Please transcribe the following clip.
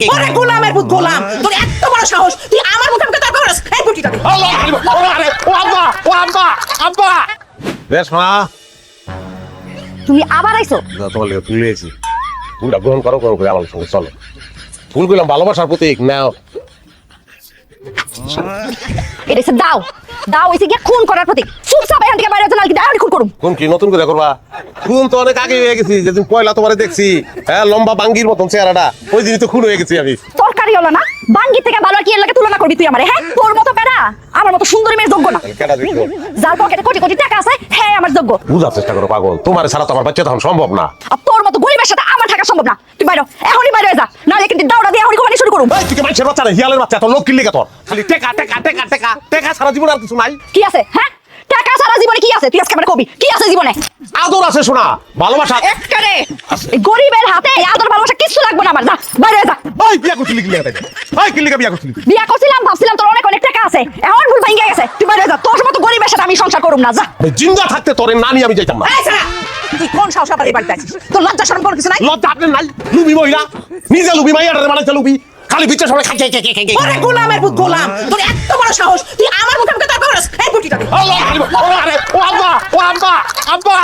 ওরে গোলামের পুত গোলাম, তোর এত বড় সাহস, তুই আমার মুখে মুখে তর্ক করছিস। এই বুটিটা দে। আব্বা রেশমা, তুমি আবার আইছো? তোমার লেগে ফুল নিয়েছি। ফুলটা গ্রহণ করো, গ্রহণ করে আমার সঙ্গে চলো। ফুল গুলাম ভালোবাসার প্রতীক, নাও। এটা হচ্ছে দাও, দাও হইছে গিয়া খুন করার প্রতীক। চুপচাপ এখান থেকে বাইরে চলে কি দাও খুন করুম। কোন কি নতুন করে করবা? খুন তো অনেক আগে হয়ে গেছি, যেদিন পয়লা তোমারে দেখছি। হ্যাঁ, লম্বা বাঙ্গির মতন চেহারাটা, ওই দিনই তো খুন হয়ে গেছি আমি। তরকারি হলো না, বাঙ্গি থেকে ভালো আর কি এর লাগে তুলনা করবি তুই আমারে? হ্যাঁ, তোর মতো বেড়া আমার মতো সুন্দরী মেয়ের যোগ্য না। কেডা দেখো? যার পকেটে কোটি কোটি টাকা আছে হ্যাঁ আমার যোগ্য। বুঝার চেষ্টা করো পাগল, তোমার ছাড়া তো আমার বাচ্চা তখন সম্ভব না। আর তোর মতো গরিবের সাথে আমার থাকা সম্ভব না। তুই বাইরে এখনই বাইরে যা, নাহলে কিন্তু দাওড়া দিয়ে এখনই কোমানি শুরু করুম। এই, তুই কি মানুষের বাচ্চা না, হিয়ালের বাচ্চা? তোর লোক কিনলি কে তোর? খালি টেকা টেকা টেকা টেকা টেকা, সারা জীবন আর কিছু নাই? কি আছে? হ্যাঁ, টাকা সারা জীবনে কি আছে? তুই আজকে আমারে কবি কি আছে জীবনে? আদর আছে, শোনা, ভালোবাসা। একটারে এই গরিবের হাতে এই আদর ভালোবাসা কিছু লাগবে না আমার। যা বাইরে যা। ওই বিয়া করছিলি কি লাগাই? ওই কি লাগা বিয়া করছিলি? বিয়া করছিলাম, ভাবছিলাম তোর অনেক অনেক টাকা আছে, এখন ভুল ভাঙ্গা গেছে। তুই বাইরে যা, তোর মতো গরিবের সাথে আমি সংসার করুম না। যা। ওই জিন্দা থাকতে তোরে নানি আমি যাইতাম না। এই ছাড়া, তুই কোন সাহস আবার এই বাড়িতে আছিস? তোর লজ্জা শরম কোনো কিছু নাই? লজ্জা আপনার নাই? লুবি মহিলা, নিজে লুবি, মাইয়াটারে বানাইছে লুবি। খালি বিচ্ছের সময় খাই খাই খাই খাই খাই। ওরে গোলামের পুত গোলাম, তোর এত বড় সাহস, তুই আমার মুখে মুখে তর্ক করছিস। এই বুটিটা দে। আল্লাহ, ও আব্বা, ও আব্বা, আব্বা।